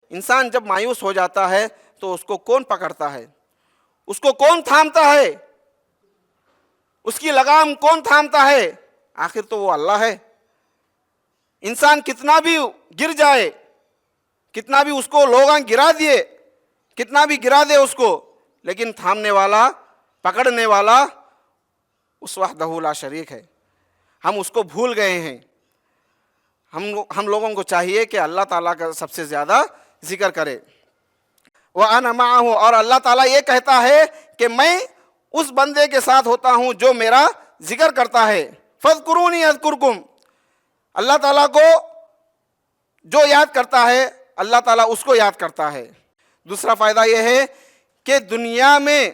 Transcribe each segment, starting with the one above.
انسان جب مایوس ہو جاتا ہے تو اس کو کون پکڑتا ہے؟ اس کو کون تھامتا ہے؟ اس کی لگام کون تھامتا ہے؟ آخر تو وہ اللہ ہے۔ انسان کتنا بھی گر جائے، کتنا بھی اس کو لوگاں گرا دیے، کتنا بھی گرا دے اس کو، لیکن تھامنے والا، پکڑنے والا اس وحدہ لا شریک ہے۔ ہم اس کو بھول گئے ہیں۔ ہم لوگوں کو چاہیے کہ اللہ تعالیٰ کا سب سے زیادہ ذکر کرے۔ وَأَنَا مَعَهُ، اور اللہ تعالیٰ یہ کہتا ہے کہ میں اس بندے کے ساتھ ہوتا ہوں جو میرا ذکر کرتا ہے۔ فَاذْكُرُونِي أَذْكُرْكُمْ، اللہ تعالیٰ کو جو یاد کرتا ہے اللہ تعالیٰ اس کو یاد کرتا ہے۔ دوسرا فائدہ یہ ہے کہ دنیا میں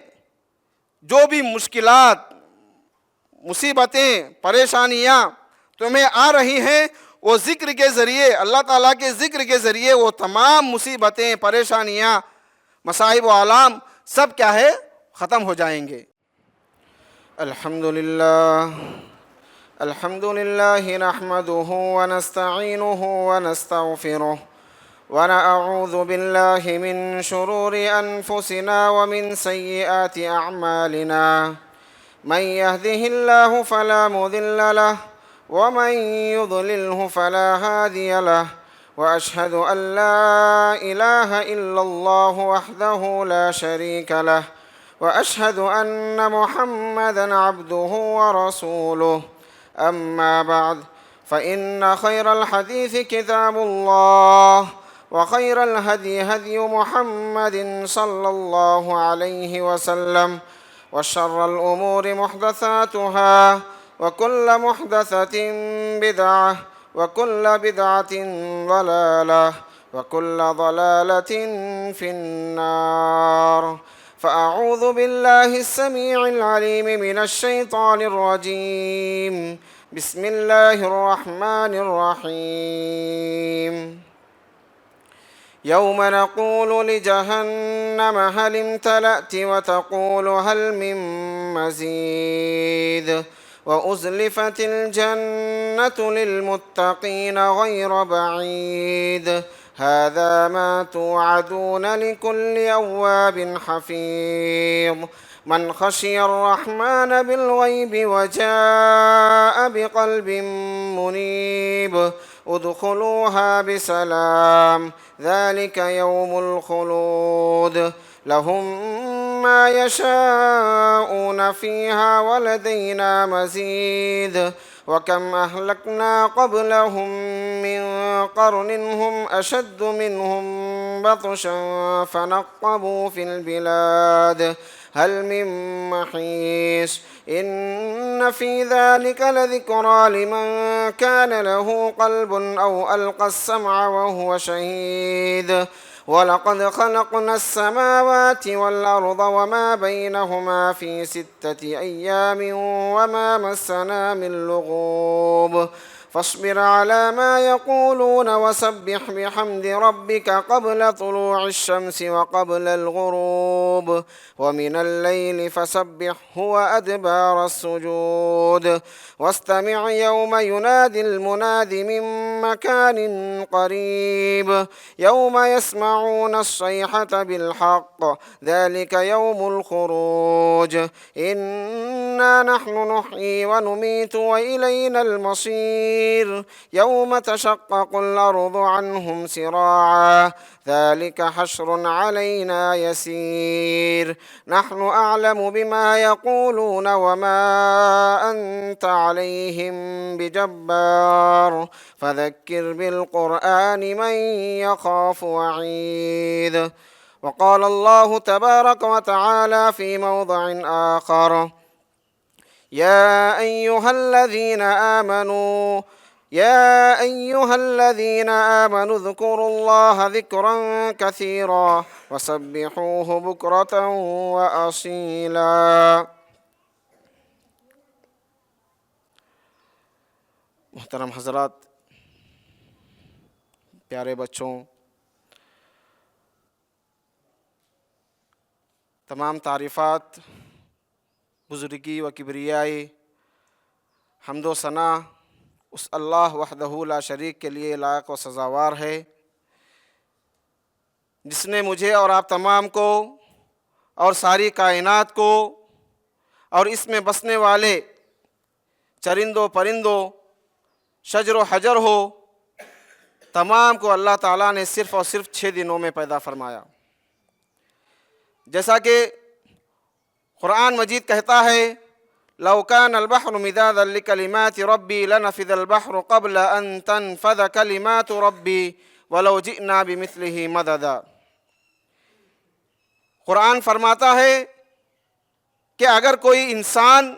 جو بھی مشکلات، مصیبتیں، پریشانیاں تمہیں آ رہی ہیں، وہ ذکر کے ذریعے، اللہ تعالیٰ کے ذکر کے ذریعے وہ تمام مصیبتیں، پریشانیاں، مصائب و آلام سب کیا ہے؟ ختم ہو جائیں گے۔ الحمدللہ الحمدللہ نحمدہ ونستعینہ ونستغفرہ ونعوذ باللہ من شرور انفسنا ومن سیئات اعمالنا، من يهده الله فلا مضل له ومن يضلله فلا هادي له، وأشهد أن لا إله إلا الله وحده لا شريك له، وأشهد أن محمدًا عبده ورسوله. أما بعد، فإن خير الحديث كتاب الله، وخير الهدي هدي محمد صلى الله عليه وسلم، وشر الأمور محدثاتها، وكل محدثة بدعة، وكل بدعة ضلالة، وكل ضلالة في النار. فأعوذ بالله السميع العليم من الشيطان الرجيم. بسم الله الرحمن الرحيم. يوم نقول لجهنم هل امتلأت وتقول هل من مزيد، وأزلفت الجنة للمتقين غير بعيد، هذا ما توعدون لكل أواب حفيظ. من خشي الرحمن بالغيب وجاء بقلب منيب، ادخلوها بسلام، ذلك يوم الخلود، لهم ما يشاءون فيها ولدينا مزيد. وكم أهلكنا قبلهم من قرن هم أشد منهم بطشا فنقبوا في البلاد هل من محيص. إن في ذلك لذكرى لمن كان له قلب أو ألقى السمع وهو شهيد. ولقد خلقنا السماوات والأرض وما بينهما في 6 أيام وما مسنا من لغوب. فاصبر على ما يقولون وسبح بحمد ربك قبل طلوع الشمس وقبل الغروب، ومن الليل فسبحه وأدبار السجود. واستمع يوم ينادي المناد من مكان قريب، يوم يسمعون الصيحة بالحق، ذلك يوم الخروج. إنا نحن نحيي ونميت وإلينا المصير. يوم تشقق الأرض عنهم سراعا، ذلك حشر علينا يسير. نحن أعلم بما يقولون وما أنت عليهم بجبار، فذكر بالقرآن من يخاف وعيد. وقال الله تبارك وتعالى في موضع آخر: يا أيها الذين آمنوا اذكروا الله ذكرا كثيرا وسبحوه بكرة وأصيلا. محترم حضرات، پیارے بچوں، تمام تعریفات بزرگی و کبریائی، حمد و ثنا اس اللہ وحدہ لا شریک کے لیے لائق و سزاوار ہے جس نے مجھے اور آپ تمام کو اور ساری کائنات کو اور اس میں بسنے والے چرندوں پرندوں شجر و حجر ہو تمام کو اللہ تعالیٰ نے صرف اور صرف 6 دنوں میں پیدا فرمایا۔ جیسا کہ قرآن مجید کہتا ہے لو كان البحر مدادا لكلمات ربي لنفذ البحر قبل ان تنفذ كلمات ربي ولو جئنا بمثله مددا۔ قرآن فرماتا ہے کہ اگر کوئی انسان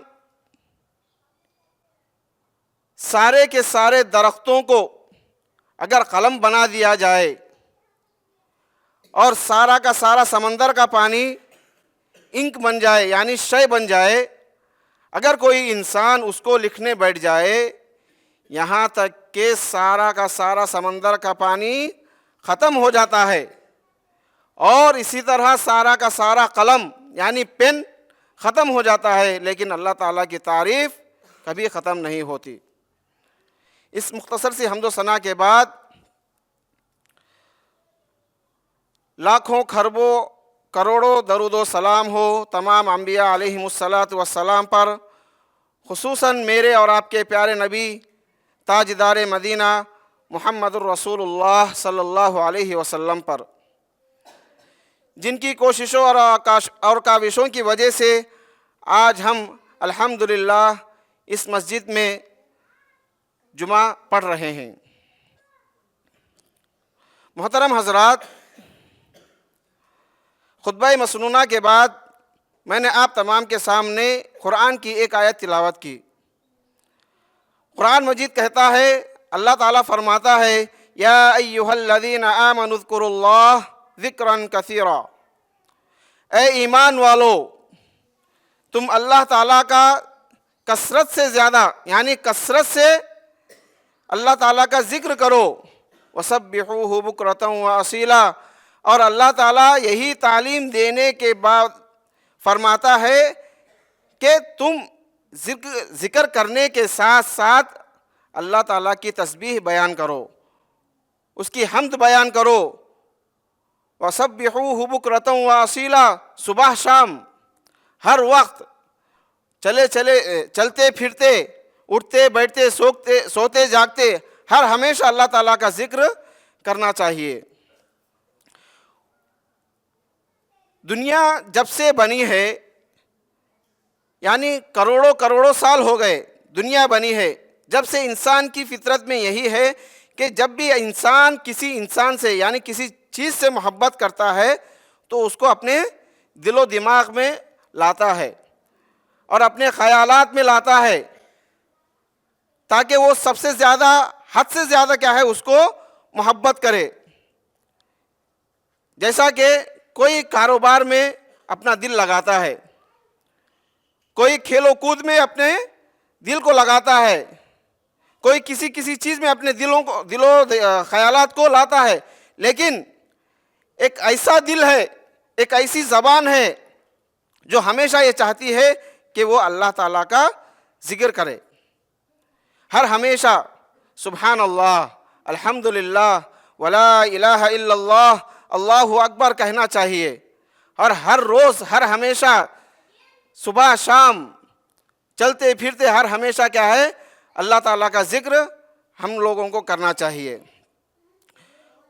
سارے کے سارے درختوں کو اگر قلم بنا دیا جائے اور سارا کا سارا سمندر کا پانی انک بن جائے یعنی شے بن جائے، اگر کوئی انسان اس کو لکھنے بیٹھ جائے یہاں تک کہ سارا کا سارا سمندر کا پانی ختم ہو جاتا ہے اور اسی طرح سارا کا سارا قلم یعنی پین ختم ہو جاتا ہے، لیکن اللہ تعالیٰ کی تعریف کبھی ختم نہیں ہوتی۔ اس مختصر سی حمد و ثنا کے بعد لاکھوں کھربوں کروڑوں درود و سلام ہو تمام انبیاء علیہم الصلاۃ والسلام پر، خصوصاً میرے اور آپ کے پیارے نبی تاجدار مدینہ محمد الرسول اللہ صلی اللہ علیہ وسلم پر، جن کی کوششوں اور کاوشوں کی وجہ سے آج ہم الحمدللہ اس مسجد میں جمعہ پڑھ رہے ہیں۔ محترم حضرات، خطبہ مسنونہ کے بعد میں نے آپ تمام کے سامنے قرآن کی ایک آیت تلاوت کی۔ قرآن مجید کہتا ہے، اللہ تعالیٰ فرماتا ہے یا ایھا الذین آمنوا اذکروا اللہ ذکرا کثیرا، اے ایمان والو تم اللہ تعالیٰ کا کثرت سے زیادہ یعنی کثرت سے اللہ تعالیٰ کا ذکر کرو، وسبحوہ بکرۃ واصیلا، اور اللہ تعالیٰ یہی تعلیم دینے کے بعد فرماتا ہے کہ تم ذکر کرنے کے ساتھ ساتھ اللہ تعالیٰ کی تسبیح بیان کرو، اس کی حمد بیان کرو، وَسَبِّحُوهُ بُكْرَةً وَأَصِيلًا، صبح شام ہر وقت چلتے پھرتے اٹھتے بیٹھتے سوتے جاگتے ہر ہمیشہ اللہ تعالیٰ کا ذکر کرنا چاہیے۔ دنیا جب سے بنی ہے یعنی کروڑوں سال ہو گئے دنیا بنی ہے، جب سے انسان کی فطرت میں یہی ہے کہ جب بھی انسان کسی انسان سے یعنی کسی چیز سے محبت کرتا ہے تو اس کو اپنے دل و دماغ میں لاتا ہے اور اپنے خیالات میں لاتا ہے تاکہ وہ سب سے زیادہ حد سے زیادہ کیا ہے اس کو محبت کرے۔ جیسا کہ کوئی کاروبار میں اپنا دل لگاتا ہے، کوئی کھیل و کود میں اپنے دل کو لگاتا ہے، کوئی کسی چیز میں اپنے دل و خیالات کو لاتا ہے، لیکن ایک ایسا دل ہے، ایک ایسی زبان ہے جو ہمیشہ یہ چاہتی ہے کہ وہ اللہ تعالیٰ کا ذکر کرے، ہر ہمیشہ سبحان اللہ الحمدللہ ولا الہ الا اللہ اللہ اکبر کہنا چاہیے، اور ہر روز ہر ہمیشہ صبح شام چلتے پھرتے ہر ہمیشہ کیا ہے اللہ تعالیٰ کا ذکر ہم لوگوں کو کرنا چاہیے۔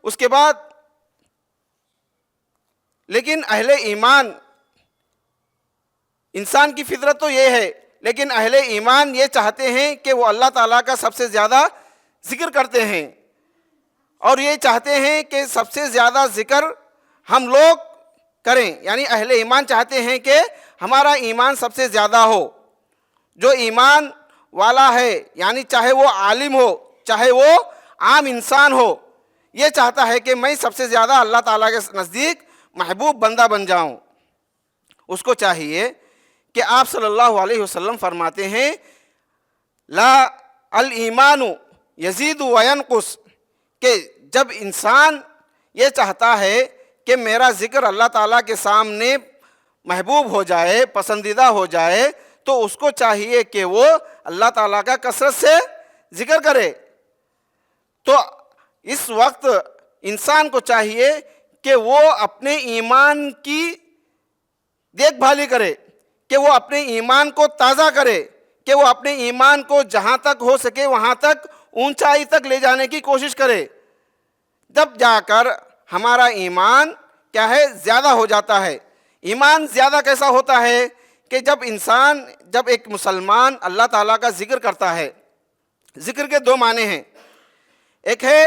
اس کے بعد لیکن اہل ایمان، انسان کی فطرت تو یہ ہے، لیکن اہل ایمان یہ چاہتے ہیں کہ وہ اللہ تعالیٰ کا سب سے زیادہ ذکر کرتے ہیں، اور یہ چاہتے ہیں کہ سب سے زیادہ ذکر ہم لوگ کریں، یعنی اہل ایمان چاہتے ہیں کہ ہمارا ایمان سب سے زیادہ ہو۔ جو ایمان والا ہے یعنی چاہے وہ عالم ہو چاہے وہ عام انسان ہو، یہ چاہتا ہے کہ میں سب سے زیادہ اللہ تعالیٰ کے نزدیک محبوب بندہ بن جاؤں۔ اس کو چاہیے کہ آپ صلی اللہ علیہ وسلم فرماتے ہیں لا الایمان یزید وینقص، کہ جب انسان یہ چاہتا ہے کہ میرا ذکر اللہ تعالیٰ کے سامنے محبوب ہو جائے، پسندیدہ ہو جائے، تو اس کو چاہیے کہ وہ اللہ تعالیٰ کا کثرت سے ذکر کرے۔ تو اس وقت انسان کو چاہیے کہ وہ اپنے ایمان کی دیکھ بھالی کرے، کہ وہ اپنے ایمان کو تازہ کرے، کہ وہ اپنے ایمان کو جہاں تک ہو سکے وہاں تک اونچائی تک لے جانے کی کوشش کرے، جب جا کر ہمارا ایمان کیا ہے زیادہ ہو جاتا ہے۔ ایمان زیادہ کیسا ہوتا ہے کہ جب ایک مسلمان اللہ تعالیٰ کا ذکر کرتا ہے، ذکر کے دو معنی ہیں، ایک ہے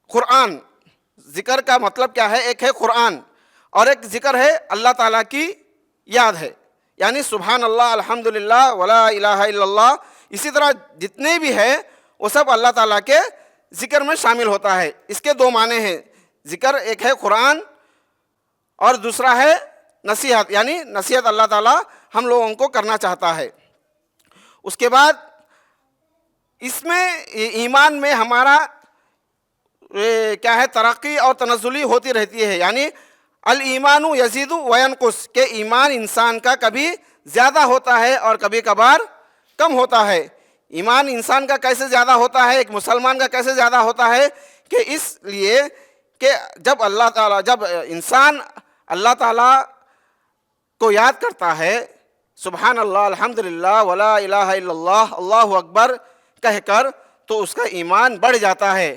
قرآن، ذکر کا مطلب کیا ہے، ایک ہے قرآن اور ایک ذکر ہے اللہ تعالیٰ کی یاد ہے، یعنی سبحان اللہ، الحمدللہ، ولا الہ الا اللہ، اسی طرح جتنے بھی ہے وہ سب اللہ تعالیٰ کے ذکر میں شامل ہوتا ہے۔ اس کے دو معنی ہیں، ذکر ایک ہے قرآن اور دوسرا ہے نصیحت، یعنی نصیحت اللہ تعالیٰ ہم لوگوں کو کرنا چاہتا ہے۔ اس کے بعد اس میں ایمان میں ہمارا کیا ہے ترقی اور تنزلی ہوتی رہتی ہے، یعنی الایمان یزید و ینقص، کہ ایمان انسان کا کبھی زیادہ ہوتا ہے اور کبھی کبھار کم ہوتا ہے۔ ایمان انسان کا کیسے زیادہ ہوتا ہے، ایک مسلمان کا کیسے زیادہ ہوتا ہے، کہ اس لیے کہ جب انسان اللہ تعالیٰ کو یاد کرتا ہے، سبحان اللہ، الحمدللہ، ولا الہ الا اللہ، اللہ اکبر کہہ کر، تو اس کا ایمان بڑھ جاتا ہے۔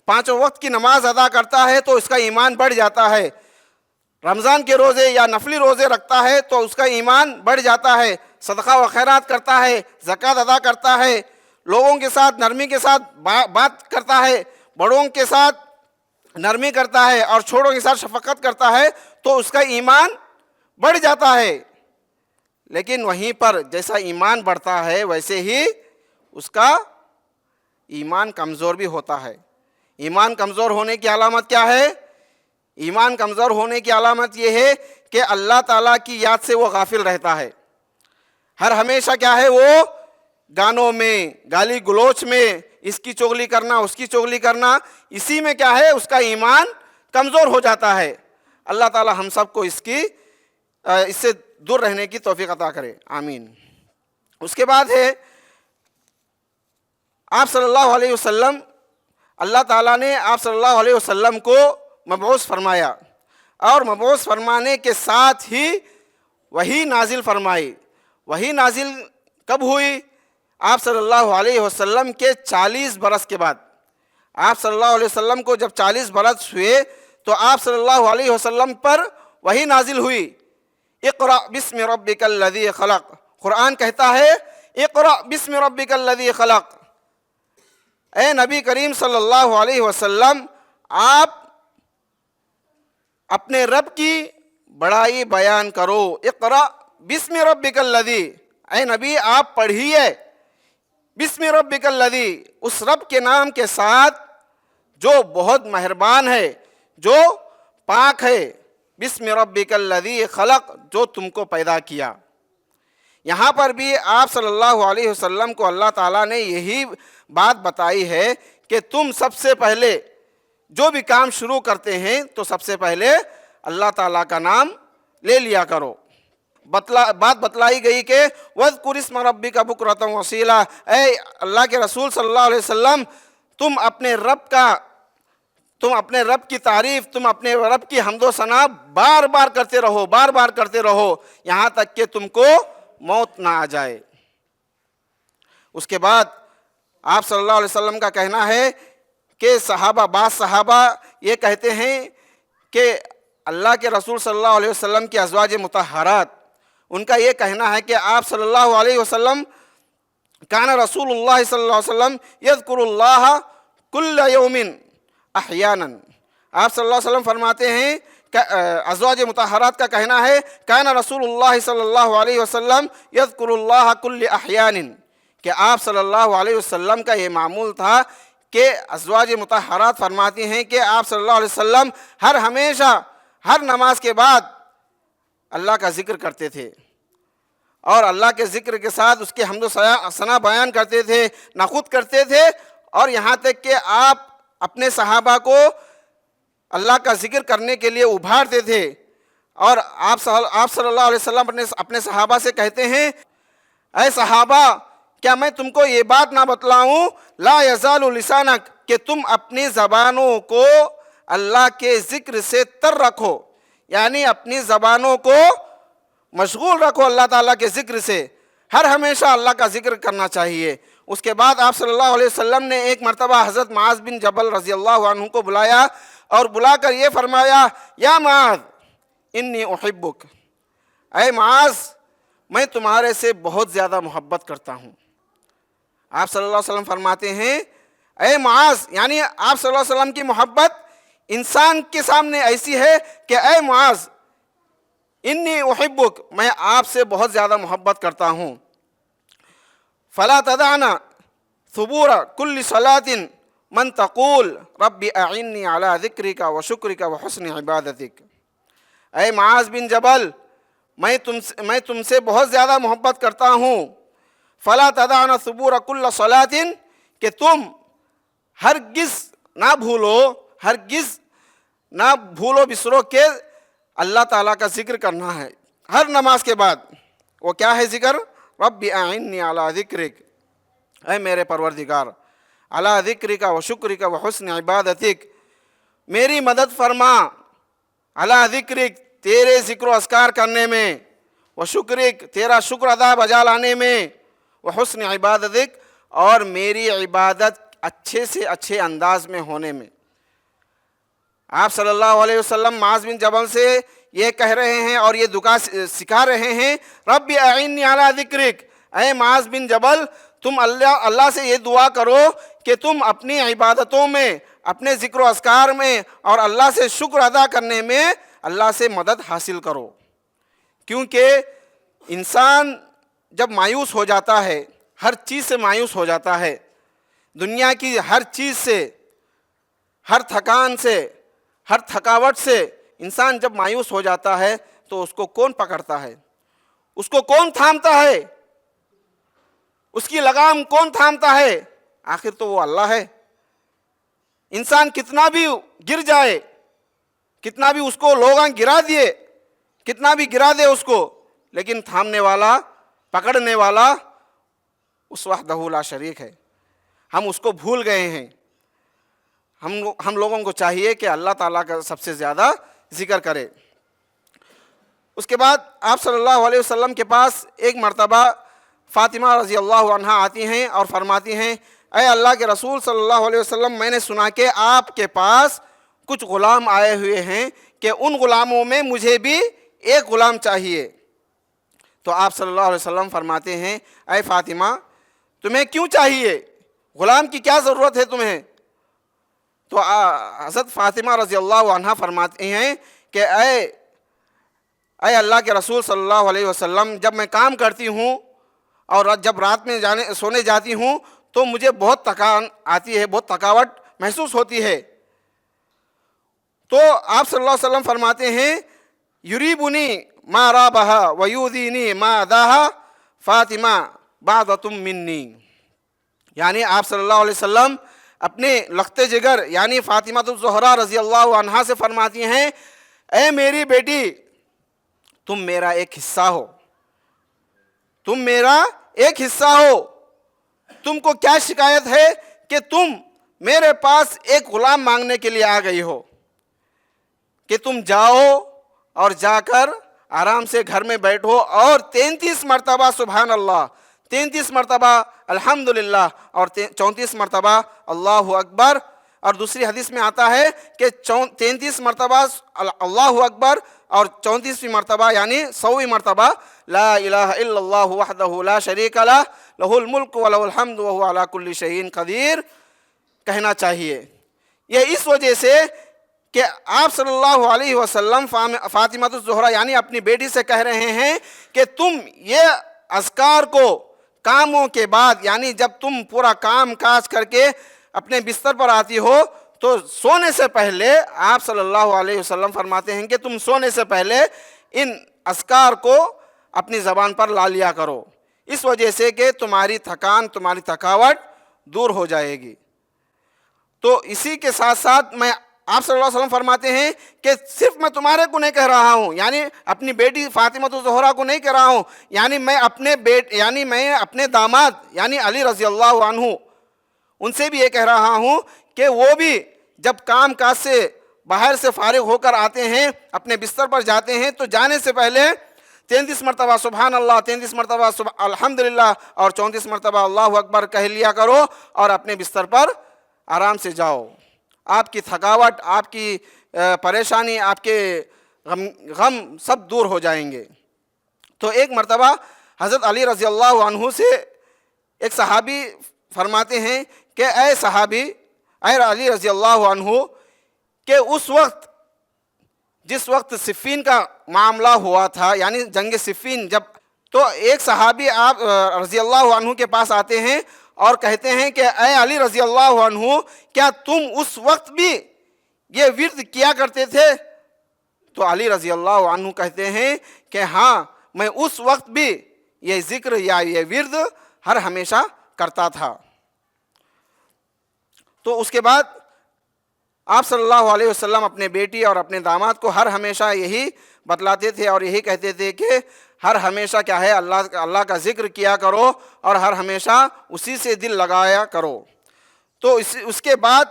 5 وقت کی نماز ادا کرتا ہے تو اس کا ایمان بڑھ جاتا ہے۔ رمضان کے روزے یا نفلی روزے رکھتا ہے تو اس کا ایمان بڑھ جاتا ہے۔ صدقہ و خیرات کرتا ہے، زکوٰۃ ادا کرتا ہے، لوگوں کے ساتھ نرمی کے ساتھ بات کرتا ہے، بڑوں کے ساتھ نرمی کرتا ہے اور چھوٹوں کے ساتھ شفقت کرتا ہے، تو اس کا ایمان بڑھ جاتا ہے۔ لیکن وہیں پر جیسا ایمان بڑھتا ہے ویسے ہی اس کا ایمان کمزور بھی ہوتا ہے۔ ایمان کمزور ہونے کی علامت کیا ہے؟ ایمان کمزور ہونے کی علامت یہ ہے کہ اللہ تعالیٰ کی یاد سے وہ غافل رہتا ہے۔ ہر ہمیشہ کیا ہے، وہ گانوں میں، گالی گلوچ میں، اس کی چغلی کرنا، اس کی چغلی کرنا، اسی میں کیا ہے اس کا ایمان کمزور ہو جاتا ہے۔ اللہ تعالیٰ ہم سب کو اس سے دور رہنے کی توفیق عطا کرے، آمین۔ اس کے بعد ہے آپ صلی اللہ علیہ وسلم، اللہ تعالیٰ نے آپ صلی اللہ علیہ وسلم کو مبعوث فرمایا، اور مبعوث فرمانے کے ساتھ ہی وحی نازل فرمائی۔ وحی نازل کب ہوئی؟ آپ صلی اللہ علیہ وسلم کے 40 برس کے بعد۔ آپ صلی اللہ علیہ وسلم کو جب 40 برس ہوئے تو آپ صلی اللہ علیہ وسلم پر وحی نازل ہوئی۔ اقرأ بسم ربک الذی خلق، قرآن کہتا ہے اقرأ بسم ربک الذی خلق۔ اے نبی کریم صلی اللہ علیہ وسلم، آپ اپنے رب کی بڑائی بیان کرو۔ اقرأ بسم ربک الذی، اے نبی آپ پڑھیے بسم ربک الذی، اس رب کے نام کے ساتھ جو بہت مہربان ہے، جو پاک ہے، بسم ربک الذی خلق، جو تم کو پیدا کیا۔ یہاں پر بھی آپ صلی اللہ علیہ وسلم کو اللہ تعالیٰ نے یہی بات بتائی ہے کہ تم سب سے پہلے جو بھی کام شروع کرتے ہیں تو سب سے پہلے اللہ تعالیٰ کا نام لے لیا کرو۔ بات بتلائی گئی کہ وَاذْكُرِ اسْمَ رَبِّكَ بُكْرَةً وَأَصِيلًا، اے اللہ کے رسول صلی اللہ علیہ وسلم، تم اپنے رب کی تعریف، تم اپنے رب کی حمد و ثنا بار بار کرتے رہو، بار بار کرتے رہو، یہاں تک کہ تم کو موت نہ آ جائے۔ اس کے بعد آپ صلی اللہ علیہ وسلم کا کہنا ہے کہ بعض صحابہ یہ کہتے ہیں کہ اللہ کے رسول صلی اللہ علیہ وسلم کی ازواج مطہرات، ان کا یہ کہنا ہے کہ آپ صلی اللہ علیہ وسلم کان رسول اللہ صلی اللہ علیہ وسلم یذکر اللہ کل یوم احیانا، آپ صلی اللہ علیہ وسلم فرماتے ہیں کہ ازواج مطہرات کا کہنا ہے کان رسول اللہ صلی اللہ علیہ وسلم یذکر اللہ کل احیان، کہ آپ صلی اللہ علیہ وسلم کا یہ معمول تھا کہ ازواج مطہرات فرماتی ہیں کہ آپ صلی اللہ علیہ وسلم ہمیشہ ہر نماز کے بعد اللہ کا ذکر کرتے تھے، اور اللہ کے ذکر کے ساتھ اس کے حمد و ثنا بیان کرتے تھے، نہ خود کرتے تھے، اور یہاں تک کہ آپ اپنے صحابہ کو اللہ کا ذکر کرنے کے لیے ابھارتے تھے، اور آپ صلی اللہ علیہ وسلم اپنے صحابہ سے کہتے ہیں اے صحابہ کیا میں تم کو یہ بات نہ بتلاؤں؟ لا یزال لسانک، کہ تم اپنی زبانوں کو اللہ کے ذکر سے تر رکھو، یعنی اپنی زبانوں کو مشغول رکھو اللہ تعالیٰ کے ذکر سے، ہر ہمیشہ اللہ کا ذکر کرنا چاہیے۔ اس کے بعد آپ صلی اللہ علیہ وسلم نے ایک مرتبہ حضرت معاذ بن جبل رضی اللہ عنہ کو بلایا اور بلا کر یہ فرمایا، یا معاذ انی احبک، اے معاذ میں تمہارے سے بہت زیادہ محبت کرتا ہوں۔ آپ صلی اللہ علیہ وسلم فرماتے ہیں اے معاذ، یعنی آپ صلی اللہ علیہ وسلم کی محبت انسان کے سامنے ایسی ہے کہ اے معاذ انی احبک، میں آپ سے بہت زیادہ محبت کرتا ہوں۔ فلا تدعنا ثبور کل صلاۃ من تقول رب اعنی علی ذکرک و شکرک و حسن عبادتک۔ اے معاذ بن جبل، میں تم سے بہت زیادہ محبت کرتا ہوں۔ فلا تدعنا ثبور کل صلاۃ، کہ تم ہرگز نہ بھولو بسرو کہ اللہ تعالیٰ کا ذکر کرنا ہے ہر نماز کے بعد۔ وہ کیا ہے ذکر؟ رب اعنی علی ذکرک، اے میرے پروردگار، علی ذکرک و شکرک و حسن عبادتک، میری مدد فرما، علی ذکرک تیرے ذکر و اذکار کرنے میں، و شکرک تیرا شکر ادا بجا لانے میں، و حسن عبادتک اور میری عبادت اچھے سے اچھے انداز میں ہونے میں۔ آپ صلی اللہ علیہ وسلم معاذ بن جبل سے یہ کہہ رہے ہیں اور یہ دعا سکھا رہے ہیں، رب اعنی علی ذکرک، اے معاذ بن جبل تم اللہ سے یہ دعا کرو کہ تم اپنی عبادتوں میں، اپنے ذکر و اذکار میں اور اللہ سے شکر ادا کرنے میں اللہ سے مدد حاصل کرو۔ کیونکہ انسان جب مایوس ہو جاتا ہے، ہر چیز سے مایوس ہو جاتا ہے، دنیا کی ہر چیز سے، ہر تھکان سے، ہر تھکاوٹ سے انسان جب مایوس ہو جاتا ہے تو اس کو کون پکڑتا ہے؟ اس کو کون تھامتا ہے؟ اس کی لگام کون تھامتا ہے؟ آخر تو وہ اللہ ہے۔ انسان کتنا بھی گر جائے، کتنا بھی اس کو لوگاں گرا دیے، کتنا بھی گرا دے اس کو، لیکن تھامنے والا، پکڑنے والا اس وحدہ لا شریک ہے۔ ہم اس کو بھول گئے ہیں۔ ہم لوگوں کو چاہیے کہ اللہ تعالیٰ کا سب سے زیادہ ذکر کرے۔ اس کے بعد آپ صلی اللہ علیہ وسلم کے پاس ایک مرتبہ فاطمہ رضی اللہ عنہا آتی ہیں اور فرماتی ہیں، اے اللہ کے رسول صلی اللہ علیہ وسلم، میں نے سنا کہ آپ کے پاس کچھ غلام آئے ہوئے ہیں کہ ان غلاموں میں مجھے بھی ایک غلام چاہیے۔ تو آپ صلی اللہ علیہ وسلم فرماتے ہیں، اے فاطمہ تمہیں کیوں چاہیے؟ غلام کی کیا ضرورت ہے تمہیں؟ تو حضرت فاطمہ رضی اللہ عنہ فرماتی ہیں کہ اے اللہ کے رسول صلی اللہ علیہ وسلم، جب میں کام کرتی ہوں اور جب رات میں سونے جاتی ہوں تو مجھے بہت تھکان آتی ہے، بہت تھکاوٹ محسوس ہوتی ہے۔ تو آپ صلی اللہ علیہ وسلم فرماتے ہیں، یریبنی ما رابہا ویودینی ما اداہا فاطمہ بعضۃ منی، یعنی آپ صلی اللہ علیہ وسلم اپنے لخت جگر یعنی فاطمہ الزہرا رضی اللہ عنہا سے فرماتی ہیں، اے میری بیٹی تم میرا ایک حصہ ہو، تم میرا ایک حصہ ہو، تم کو کیا شکایت ہے کہ تم میرے پاس ایک غلام مانگنے کے لیے آ گئی ہو، کہ تم جاؤ اور جا کر آرام سے گھر میں بیٹھو اور 33 مرتبہ سبحان اللہ، 33 مرتبہ الحمدللہ اور 34 مرتبہ اللہ اکبر، اور دوسری حدیث میں آتا ہے کہ 33 مرتبہ اللہ اکبر اور 34ویں مرتبہ یعنی 100ویں مرتبہ لا الہ الا اللہ وحدہ لا شریک لہ لہ الملک و لہ الحمد وہو علی کل شیء قدیر کہنا چاہیے۔ یہ اس وجہ سے کہ آپ صلی اللہ علیہ وسلم فاطمہ الزہرا یعنی اپنی بیٹی سے کہہ رہے ہیں کہ تم یہ اذکار کو کاموں کے بعد، یعنی جب تم پورا کام کاج کر کے اپنے بستر پر آتی ہو تو سونے سے پہلے آپ صلی اللہ علیہ وسلم فرماتے ہیں کہ تم سونے سے پہلے ان اذکار کو اپنی زبان پر لا لیا کرو، اس وجہ سے کہ تمہاری تھکان، تمہاری تھکاوٹ دور ہو جائے گی۔ تو اسی کے ساتھ ساتھ میں آپ صلی اللہ علیہ وسلم فرماتے ہیں کہ صرف میں تمہارے کو نہیں کہہ رہا ہوں، یعنی اپنی بیٹی فاطمہ الزہرا کو نہیں کہہ رہا ہوں، یعنی میں اپنے داماد یعنی علی رضی اللہ عنہ ان سے بھی یہ کہہ رہا ہوں کہ وہ بھی جب کام کاج سے باہر سے فارغ ہو کر آتے ہیں، اپنے بستر پر جاتے ہیں، تو جانے سے پہلے 33 مرتبہ سبحان اللہ، 33 مرتبہ الحمدللہ اور 34 مرتبہ اللہ اکبر کہہ لیا کرو اور اپنے بستر پر آرام سے جاؤ۔ آپ کی تھکاوٹ، آپ کی پریشانی، آپ کے غم سب دور ہو جائیں گے۔ تو ایک مرتبہ حضرت علی رضی اللہ عنہ سے ایک صحابی فرماتے ہیں کہ اے صحابی، اے علی رضی اللہ عنہ، کہ اس وقت جس وقت صفین کا معاملہ ہوا تھا، یعنی جنگ صفین جب، تو ایک صحابی آپ رضی اللہ عنہ کے پاس آتے ہیں اور کہتے ہیں کہ اے علی رضی اللہ عنہ، کیا تم اس وقت بھی یہ ورد کیا کرتے تھے؟ تو علی رضی اللہ عنہ کہتے ہیں کہ ہاں، میں اس وقت بھی یہ ذکر یا یہ ورد ہر ہمیشہ کرتا تھا۔ تو اس کے بعد آپ صلی اللہ علیہ وسلم اپنے بیٹی اور اپنے داماد کو ہر ہمیشہ یہی بتلاتے تھے اور یہی کہتے تھے کہ ہر ہمیشہ کیا ہے، اللہ کا ذکر کیا کرو اور ہر ہمیشہ اسی سے دل لگایا کرو۔ تو اس کے بعد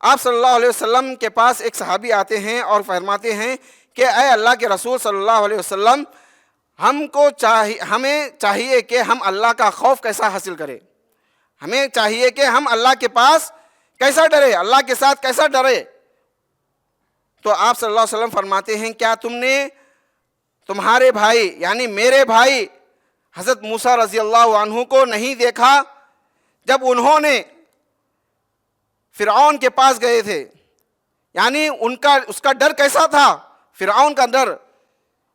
آپ صلی اللہ علیہ وسلم کے پاس ایک صحابی آتے ہیں اور فرماتے ہیں کہ اے اللہ کے رسول صلی اللہ علیہ وسلم، ہمیں چاہیے کہ ہم اللہ کا خوف کیسا حاصل کریں، ہمیں چاہیے کہ ہم اللہ کے پاس کیسا ڈرے، اللہ کے ساتھ کیسا ڈرے۔ تو آپ صلی اللہ علیہ وسلم فرماتے ہیں کیا تم نے تمہارے بھائی یعنی میرے بھائی حضرت موسیٰ رضی اللہ عنہ کو نہیں دیکھا جب انہوں نے فرعون کے پاس گئے تھے؟ یعنی اس کا ڈر کیسا تھا، فرعون کا ڈر،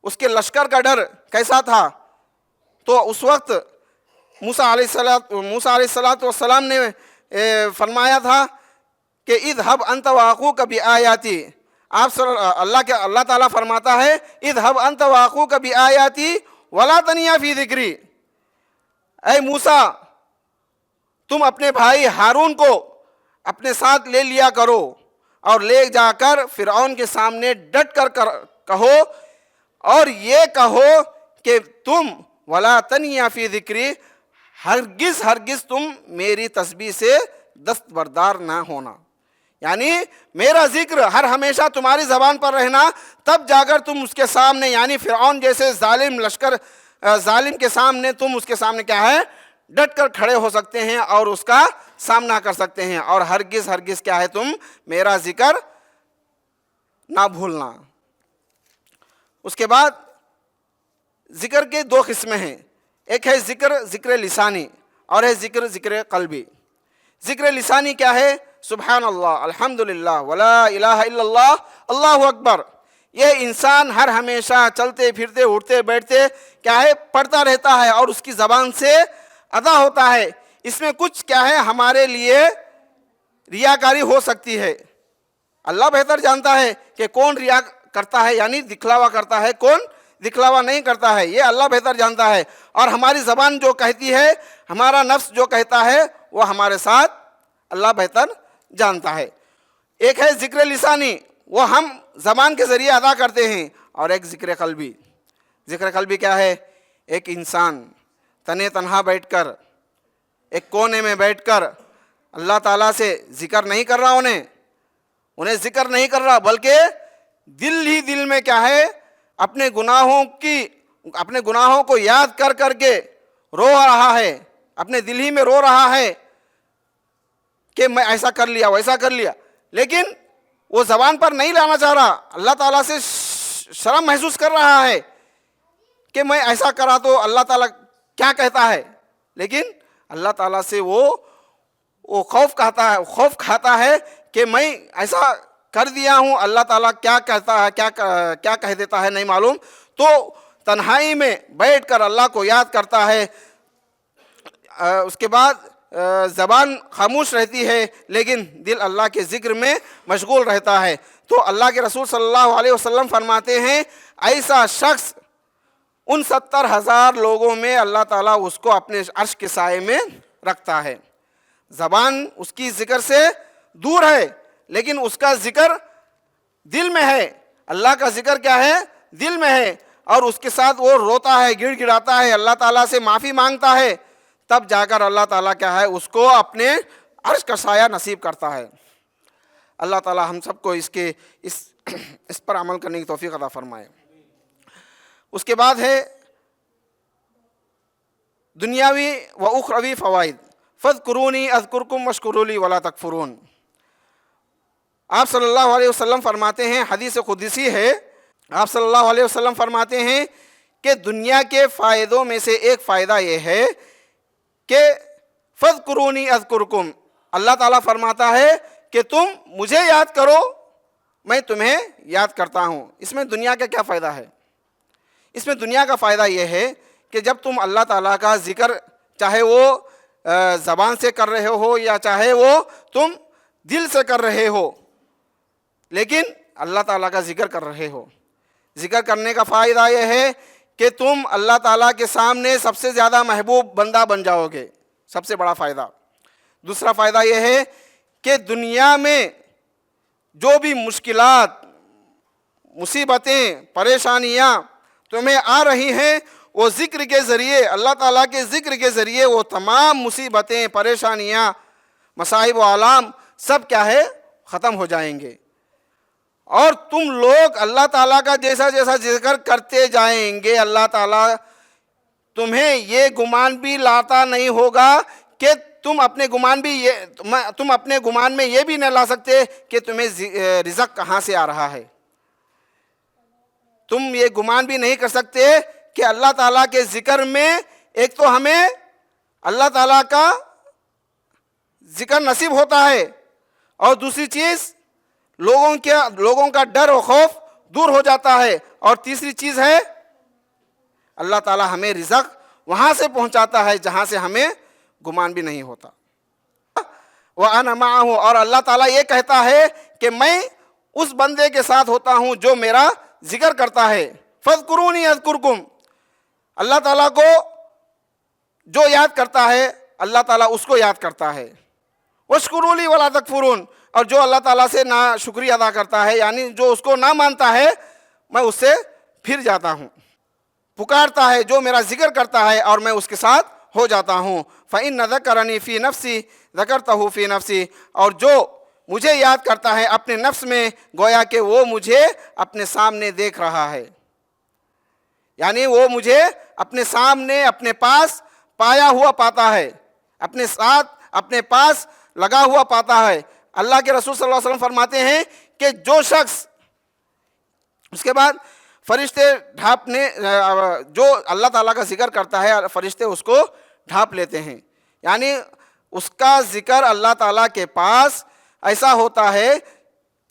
اس کے لشکر کا ڈر کیسا تھا۔ تو اس وقت موسیٰ علیہ السلام نے فرمایا تھا کہ اذهب انت واخوک بآیاتی، اللہ تعالیٰ فرماتا ہے اذهب انت واخوک بآیاتی ولا تنیا فی ذکری، اے موسیٰ تم اپنے بھائی ہارون کو اپنے ساتھ لے لیا کرو اور لے جا کر فرعون کے سامنے ڈٹ کر کہو اور یہ کہو کہ تم ولا تنیا فی ذکری، ہرگز تم میری تسبیح سے دستبردار نہ ہونا، یعنی میرا ذکر ہر ہمیشہ تمہاری زبان پر رہنا، تب جا کر تم اس کے سامنے یعنی فرعون جیسے ظالم کے سامنے تم اس کے سامنے کیا ہے، ڈٹ کر کھڑے ہو سکتے ہیں اور اس کا سامنا کر سکتے ہیں، اور ہرگز کیا ہے تم میرا ذکر نہ بھولنا۔ اس کے بعد ذکر کے دو قسمیں ہیں، ایک ہے ذکر لسانی اور ہے ذکر قلبی۔ ذکر لسانی کیا ہے؟ سبحان اللہ، الحمدللہ، ولا الہ الا اللہ، اللہ اکبر، یہ انسان ہر ہمیشہ چلتے پھرتے اٹھتے بیٹھتے کیا ہے پڑھتا رہتا ہے اور اس کی زبان سے ادا ہوتا ہے۔ اس میں کچھ کیا ہے ہمارے لیے ریاکاری ہو سکتی ہے، اللہ بہتر جانتا ہے کہ کون ریا کرتا ہے یعنی دکھلاوا کرتا ہے، کون دکھلاوا نہیں کرتا ہے، یہ اللہ بہتر جانتا ہے، اور ہماری زبان جو کہتی ہے، ہمارا نفس جو کہتا ہے، وہ ہمارے ساتھ اللہ بہتر جانتا ہے۔ ایک ہے ذکر لسانی، وہ ہم زبان کے ذریعے ادا کرتے ہیں، اور ایک ذکر قلبی۔ ذکر قلبی کیا ہے؟ ایک انسان تنہا بیٹھ کر ایک کونے میں بیٹھ کر اللہ تعالیٰ سے ذکر نہیں کر رہا، انہیں ذکر نہیں کر رہا، بلکہ دل ہی دل میں کیا ہے اپنے گناہوں کو یاد کر کے رو رہا ہے، اپنے دل ہی میں رو رہا ہے کہ میں ایسا کر لیا ویسا کر لیا، لیکن وہ زبان پر نہیں لانا چاہ رہا، اللہ تعالیٰ سے شرم محسوس کر رہا ہے کہ میں ایسا کرا تو اللہ تعالیٰ کیا کہتا ہے، لیکن اللہ تعالیٰ سے وہ خوف کھاتا ہے کہ میں ایسا کر دیا ہوں، اللہ تعالیٰ کیا کہتا ہے، کیا کہہ دیتا ہے نہیں معلوم، تو تنہائی میں بیٹھ کر اللہ کو یاد کرتا ہے۔ اس کے بعد زبان خاموش رہتی ہے لیکن دل اللہ کے ذکر میں مشغول رہتا ہے۔ تو اللہ کے رسول صلی اللہ علیہ وسلم فرماتے ہیں ایسا شخص ان 70,000 لوگوں میں اللہ تعالیٰ اس کو اپنے عرش کے سائے میں رکھتا ہے۔ زبان اس کی ذکر سے دور ہے لیکن اس کا ذکر دل میں ہے. اللہ کا ذکر کیا ہے؟ دل میں ہے. اور اس کے ساتھ وہ روتا ہے, گڑ گڑاتا ہے, اللہ تعالیٰ سے معافی مانگتا ہے, تب جا کر اللہ تعالیٰ کیا ہے اس کو اپنے عرش کا سایہ نصیب کرتا ہے. اللہ تعالیٰ ہم سب کو اس پر عمل کرنے کی توفیق عطا فرمائے. اس کے بعد ہے دنیاوی و اخروی فوائد. فاذکرونی اذکرکم واشکروا لی ولا تکفرون. آپ صلی اللہ علیہ وسلم فرماتے ہیں, حدیث قدسی ہے, آپ صلی اللہ علیہ وسلم فرماتے ہیں کہ دنیا کے فائدوں میں سے ایک فائدہ یہ ہے کہ فاذکرونی اذکرکم, اللہ تعالیٰ فرماتا ہے کہ تم مجھے یاد کرو, میں تمہیں یاد کرتا ہوں. اس میں دنیا کا کیا فائدہ ہے؟ اس میں دنیا کا فائدہ یہ ہے کہ جب تم اللہ تعالیٰ کا ذکر چاہے وہ زبان سے کر رہے ہو یا چاہے وہ تم دل سے کر رہے ہو, لیکن اللہ تعالیٰ کا ذکر کر رہے ہو, ذکر کرنے کا فائدہ یہ ہے کہ تم اللہ تعالیٰ کے سامنے سب سے زیادہ محبوب بندہ بن جاؤ گے, سب سے بڑا فائدہ. دوسرا فائدہ یہ ہے کہ دنیا میں جو بھی مشکلات, مصیبتیں, پریشانیاں تمہیں آ رہی ہیں, وہ ذکر کے ذریعے, اللہ تعالیٰ کے ذکر کے ذریعے وہ تمام مصیبتیں, پریشانیاں, مصائب و آلام سب کیا ہے ختم ہو جائیں گے. اور تم لوگ اللہ تعالیٰ کا جیسا جیسا ذکر کرتے جائیں گے, اللہ تعالیٰ تمہیں یہ گمان بھی لاتا نہیں ہوگا کہ تم اپنے گمان میں یہ بھی نہ لا سکتے کہ تمہیں رزق کہاں سے آ رہا ہے. تم یہ گمان بھی نہیں کر سکتے کہ اللہ تعالیٰ کے ذکر میں ایک تو ہمیں اللہ تعالیٰ کا ذکر نصیب ہوتا ہے, اور دوسری چیز لوگوں کا ڈر و خوف دور ہو جاتا ہے, اور تیسری چیز ہے اللہ تعالیٰ ہمیں رزق وہاں سے پہنچاتا ہے جہاں سے ہمیں گمان بھی نہیں ہوتا. وَأَنَا مَعَهُ, اور اللہ تعالیٰ یہ کہتا ہے کہ میں اس بندے کے ساتھ ہوتا ہوں جو میرا ذکر کرتا ہے. فَاذْكُرُونِي أَذْكُرْكُمْ, اللہ تعالیٰ کو جو یاد کرتا ہے اللہ تعالیٰ اس کو یاد کرتا ہے. وَاشْكُرُوا لِي وَلَا تَكْفُرُونَ, اور جو اللہ تعالیٰ سے نا شکریہ ادا کرتا ہے, یعنی جو اس کو نہ مانتا ہے, میں اس سے پھر جاتا ہوں. پکارتا ہے, جو میرا ذکر کرتا ہے اور میں اس کے ساتھ ہو جاتا ہوں. فَإِنَّ ذَكَرَنِي فِي نَفْسِي ذَكَرْتَهُ فِي نَفْسِي, اور جو مجھے یاد کرتا ہے اپنے نفس میں, گویا کہ وہ مجھے اپنے سامنے دیکھ رہا ہے, یعنی وہ مجھے اپنے سامنے اپنے پاس پایا ہوا پاتا ہے, اپنے ساتھ اپنے پاس لگا ہوا پاتا ہے. اللہ کے رسول صلی اللہ علیہ وسلم فرماتے ہیں کہ جو شخص, اس کے بعد فرشتے ڈھانپنے, جو اللہ تعالیٰ کا ذکر کرتا ہے فرشتے اس کو ڈھانپ لیتے ہیں, یعنی اس کا ذکر اللہ تعالیٰ کے پاس ایسا ہوتا ہے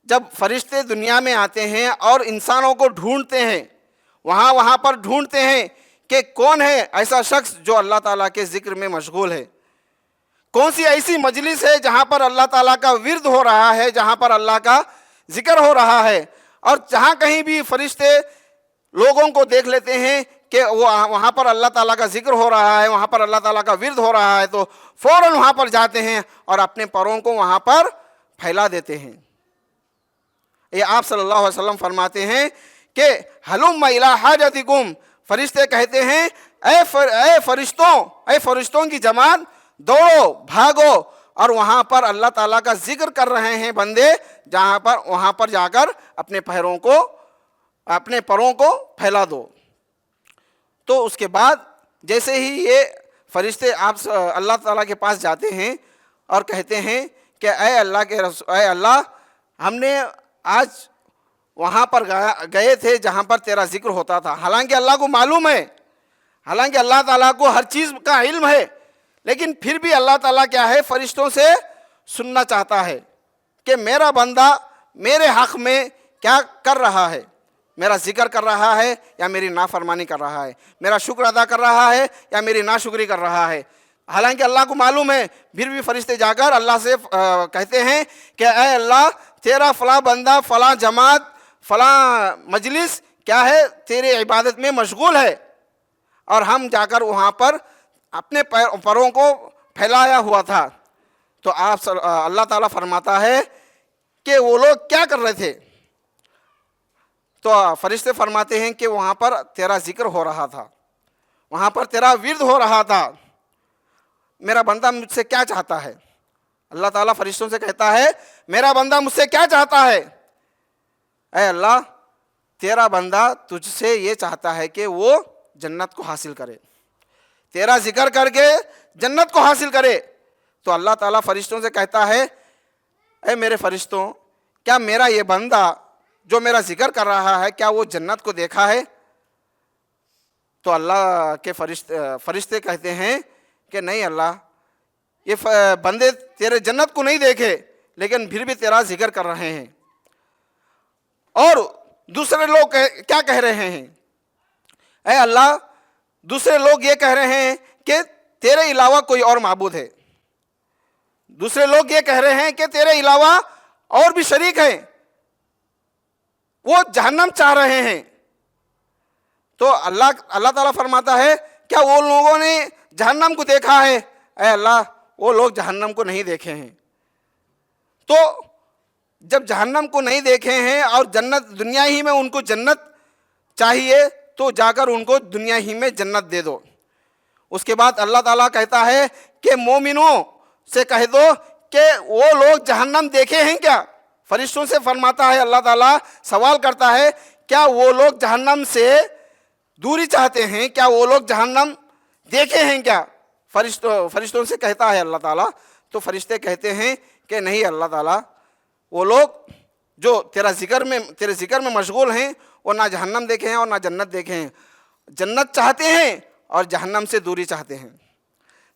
جب فرشتے دنیا میں آتے ہیں اور انسانوں کو ڈھونڈتے ہیں, وہاں پر ڈھونڈتے ہیں کہ کون ہے ایسا شخص جو اللہ تعالیٰ کے ذکر میں مشغول ہے, کون سی ایسی مجلس ہے جہاں پر اللہ تعالیٰ کا ورد ہو رہا ہے, جہاں پر اللہ کا ذکر ہو رہا ہے. اور جہاں کہیں بھی فرشتے لوگوں کو دیکھ لیتے ہیں کہ وہاں پر اللہ تعالیٰ کا ذکر ہو رہا ہے, وہاں پر اللہ تعالیٰ کا ورد ہو رہا ہے, تو فوراً وہاں پر جاتے ہیں اور اپنے پروں کو وہاں پر پھیلا دیتے ہیں. یہ آپ صلی اللہ علیہ وسلم فرماتے ہیں کہ ہلم الی حاجتکم, فرشتے کہتے ہیں اے فرشتوں کی جماعت, دوڑو بھاگو, اور وہاں پر اللہ تعالیٰ کا ذکر کر رہے ہیں بندے, وہاں پر جا کر اپنے پروں کو پھیلا دو. تو اس کے بعد جیسے ہی یہ فرشتے اللہ تعالیٰ کے پاس جاتے ہیں اور کہتے ہیں کہ اے اللہ ہم نے آج وہاں پر گئے تھے جہاں پر تیرا ذکر ہوتا تھا. حالانکہ اللہ کو معلوم ہے, حالانکہ اللہ تعالیٰ کو ہر چیز کا علم ہے, لیکن پھر بھی اللہ تعالیٰ کیا ہے فرشتوں سے سننا چاہتا ہے کہ میرا بندہ میرے حق میں کیا کر رہا ہے, میرا ذکر کر رہا ہے یا میری نافرمانی کر رہا ہے, میرا شکر ادا کر رہا ہے یا میری ناشکری کر رہا ہے. حالانکہ اللہ کو معلوم ہے, پھر بھی فرشتے جا کر اللہ سے کہتے ہیں کہ اے اللہ تیرا فلاں بندہ, فلاں جماعت, فلاں مجلس کیا ہے تیری عبادت میں مشغول ہے, اور ہم جا کر وہاں پر اپنے پروں کو پھیلایا ہوا تھا. تو اللہ تعالیٰ فرماتا ہے کہ وہ لوگ کیا کر رہے تھے؟ تو فرشتے فرماتے ہیں کہ وہاں پر تیرا ذکر ہو رہا تھا، وہاں پر تیرا ورد ہو رہا تھا، میرا بندہ مجھ سے کیا چاہتا ہے؟ اللہ تعالیٰ فرشتوں سے کہتا ہے میرا بندہ مجھ سے کیا چاہتا ہے؟ اے اللہ، تیرا بندہ تجھ سے یہ چاہتا ہے کہ وہ جنت کو حاصل کرے، تیرا ذکر کر کے جنت کو حاصل کرے۔ تو اللہ تعالیٰ فرشتوں سے کہتا ہے اے میرے فرشتوں، کیا میرا یہ بندہ جو میرا ذکر کر رہا ہے کیا وہ جنت کو دیکھا ہے؟ تو اللہ کے فرشتے کہتے ہیں کہ نہیں اللہ، یہ بندے تیرے جنت کو نہیں دیکھے لیکن پھر بھی تیرا ذکر کر رہے ہیں۔ اور دوسرے لوگ کیا کہہ رہے ہیں؟ اے اللہ، دوسرے لوگ یہ کہہ رہے ہیں کہ تیرے علاوہ کوئی اور معبود ہے، دوسرے لوگ یہ کہہ رہے ہیں کہ تیرے علاوہ اور بھی شریک ہیں، وہ جہنم چاہ رہے ہیں۔ تو اللہ تعالیٰ فرماتا ہے کیا وہ لوگوں نے جہنم کو دیکھا ہے؟ اے اللہ، وہ لوگ جہنم کو نہیں دیکھے ہیں۔ تو جب جہنم کو نہیں دیکھے ہیں اور جنت دنیا ہی میں ان کو جنت چاہیے تو جا کر ان کو دنیا ہی میں جنت دے دو۔ اس کے بعد اللہ تعالیٰ کہتا ہے کہ مومنوں سے کہہ دو کہ وہ لوگ جہنم دیکھے ہیں کیا؟ فرشتوں سے فرماتا ہے اللہ تعالیٰ، سوال کرتا ہے کیا وہ لوگ جہنم سے دوری چاہتے ہیں؟ کیا وہ لوگ جہنم دیکھے ہیں کیا؟ فرشتوں سے کہتا ہے اللہ تعالیٰ۔ تو فرشتے کہتے ہیں کہ نہیں اللہ تعالیٰ، وہ لوگ جو تیرے ذکر میں مشغول ہیں وہ نہ جہنم دیکھے ہیں اور نہ جنت دیکھے ہیں، جنت چاہتے ہیں اور جہنم سے دوری چاہتے ہیں،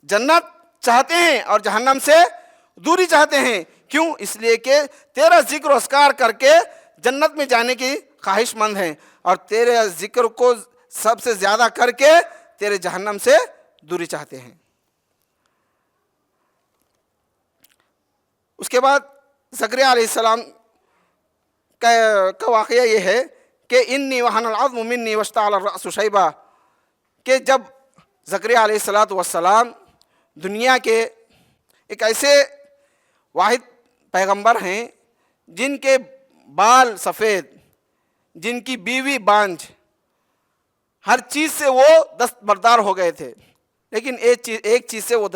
جنت چاہتے ہیں اور جہنم سے دوری چاہتے ہیں۔ کیوں؟ اس لیے کہ تیرا ذکر و اذکار کر کے جنت میں جانے کی خواہش مند ہیں اور تیرے ذکر کو سب سے زیادہ کر کے تیرے جہنم سے دوری چاہتے ہیں۔ اس کے بعد زکریا علیہ السلام کا واقعہ یہ ہے کہ انی وہن العظم منی واشتعل الرأس شیبا، کہ جب زکریا علیہ السلام دنیا کے ایک ایسے واحد پیغمبر ہیں جن کے بال سفید، جن کی بیوی بانجھ، ہر چیز سے وہ دستبردار ہو گئے تھے، لیکن ایک چیز سے وہ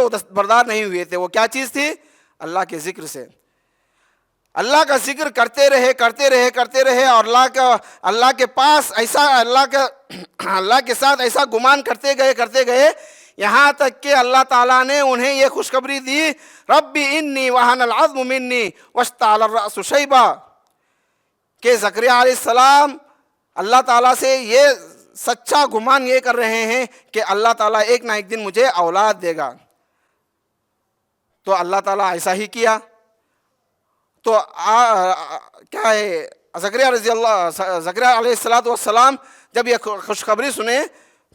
دستبردار نہیں ہوئے تھے۔ وہ کیا چیز تھی؟ اللہ کے ذکر سے۔ اللہ کا ذکر کرتے رہے اور اللہ کے پاس ایسا اللہ کے ساتھ ایسا گمان کرتے گئے یہاں تک کہ اللہ تعالیٰ نے انہیں یہ خوشخبری دی ربی انی وہن العظم منی واشتعل الرأس شیبا، کہ زکریا علیہ السلام اللہ تعالیٰ سے یہ سچا گمان یہ کر رہے ہیں کہ اللہ تعالیٰ ایک نہ ایک دن مجھے اولاد دے گا۔ تو اللہ تعالیٰ ایسا ہی کیا۔ تو کیا ہے، زکریا علیہ السلام جب یہ خوشخبری سنے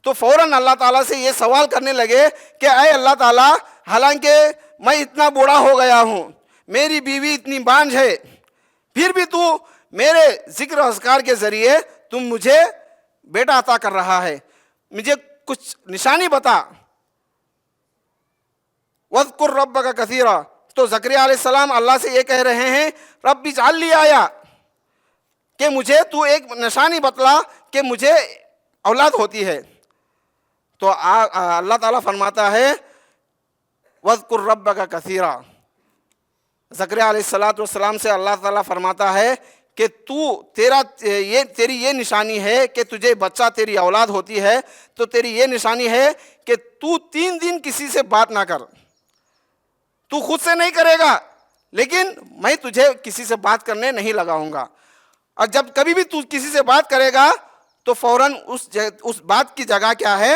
تو فوراً اللہ تعالیٰ سے یہ سوال کرنے لگے کہ اے اللہ تعالیٰ، حالانکہ میں اتنا بوڑھا ہو گیا ہوں، میری بیوی اتنی بانجھ ہے، پھر بھی تو میرے ذکر و اذکار کے ذریعے تم مجھے بیٹا عطا کر رہا ہے، مجھے کچھ نشانی بتا۔ وَاذْكُرْ رَبَّكَ كَثِيرًا، تو زکریا علیہ السلام اللہ سے یہ کہہ رہے ہیں رب اجعل لی آیا، کہ مجھے تو ایک نشانی بتلا کہ مجھے اولاد ہوتی ہے۔ تو اللہ تعالیٰ فرماتا ہے وَاذْكُرْ رَبَّكَ كَثِيرًا، زکریا علیہ السلام سے اللہ تعالیٰ فرماتا ہے کہ تیری یہ نشانی ہے کہ تجھے بچہ، تیری اولاد ہوتی ہے تو تیری یہ نشانی ہے کہ تو 3 دن کسی سے بات نہ کر، تو خود سے نہیں کرے گا لیکن میں تجھے کسی سے بات کرنے نہیں لگاؤں گا، اور جب کبھی بھی تو کسی سے بات کرے گا تو فوراً اس بات کی جگہ کیا ہے؟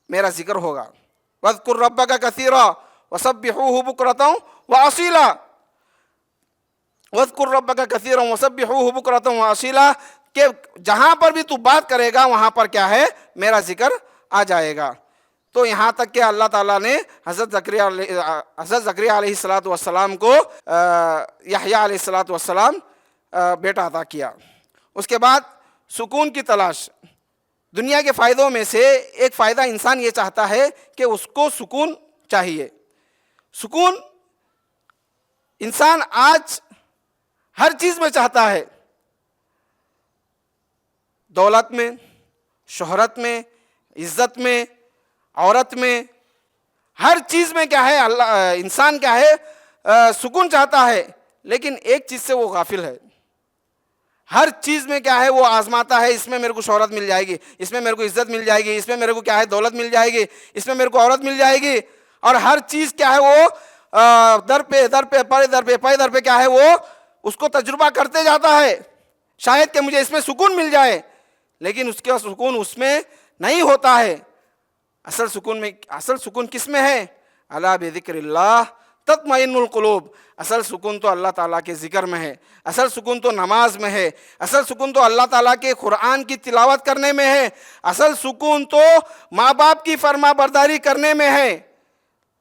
میرا ذکر ہوگا۔ وَاذْكُرْ رَبَّكَ كَثِيرًا وَسَبِّحُوهُ بُكْرَةً وَأَصِيلًا، وَاذْكُرْ رَبَّكَ كَثِيرًا وَسَبِّحُوهُ بُكْرَةً وَأَصِيلًا، کہ جہاں پر بھی تو بات کرے گا وہاں پر کیا ہے؟ میرا ذکر آ جائے گا۔ تو یہاں تک کہ اللہ تعالیٰ نے حضرت زکریا علیہ السلام کو یحییٰ علیہ السلام بیٹا عطا کیا۔ اس کے بعد سکون کی تلاش، دنیا کے فائدوں میں سے ایک فائدہ انسان یہ چاہتا ہے کہ اس کو سکون چاہیے۔ سکون انسان آج ہر چیز میں چاہتا ہے، دولت میں، شہرت میں، عزت میں، عورت میں، ہر چیز میں کیا ہے انسان کیا ہے سکون چاہتا ہے، لیکن ایک چیز سے وہ غافل ہے۔ ہر چیز میں کیا ہے وہ آزماتا ہے، اس میں میرے کو شہرت مل جائے گی، اس میں میرے کو عزت مل جائے گی، اس میں میرے کو کیا ہے دولت مل جائے گی، اس میں میرے کو عورت مل جائے گی، اور ہر چیز کیا ہے وہ در پہ پے در پہ کیا ہے وہ اس کو تجربہ کرتے جاتا ہے، شاید کہ مجھے اس میں سکون مل جائے، لیکن اس کا سکون اس میں نہیں ہوتا ہے۔ اصل سکون کس میں ہے؟ الا بذکر اللہ تطمئن القلوب۔ اصل سکون تو اللہ تعالیٰ کے ذکر میں ہے، اصل سکون تو نماز میں ہے، اصل سکون تو اللہ تعالیٰ کے قرآن کی تلاوت کرنے میں ہے، اصل سکون تو ماں باپ کی فرما برداری کرنے میں ہے۔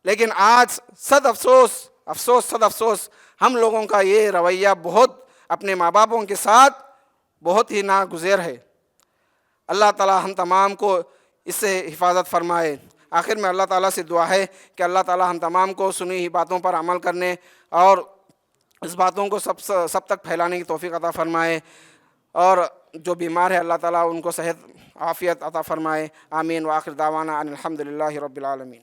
لیکن آج صد افسوس ہم لوگوں کا یہ رویہ بہت اپنے ماں باپوں کے ساتھ بہت ہی ناگزیر ہے۔ اللہ تعالیٰ ہم تمام کو اس سے حفاظت فرمائے۔ آخر میں اللہ تعالیٰ سے دعا ہے کہ اللہ تعالیٰ ہم تمام کو سنی ہوئی باتوں پر عمل کرنے اور اس باتوں کو سب تک پھیلانے کی توفیق عطا فرمائے، اور جو بیمار ہے اللہ تعالیٰ ان کو صحت عافیت عطا فرمائے۔ آمین۔ وآخر دعوانا ان الحمد للہ رب العالمین۔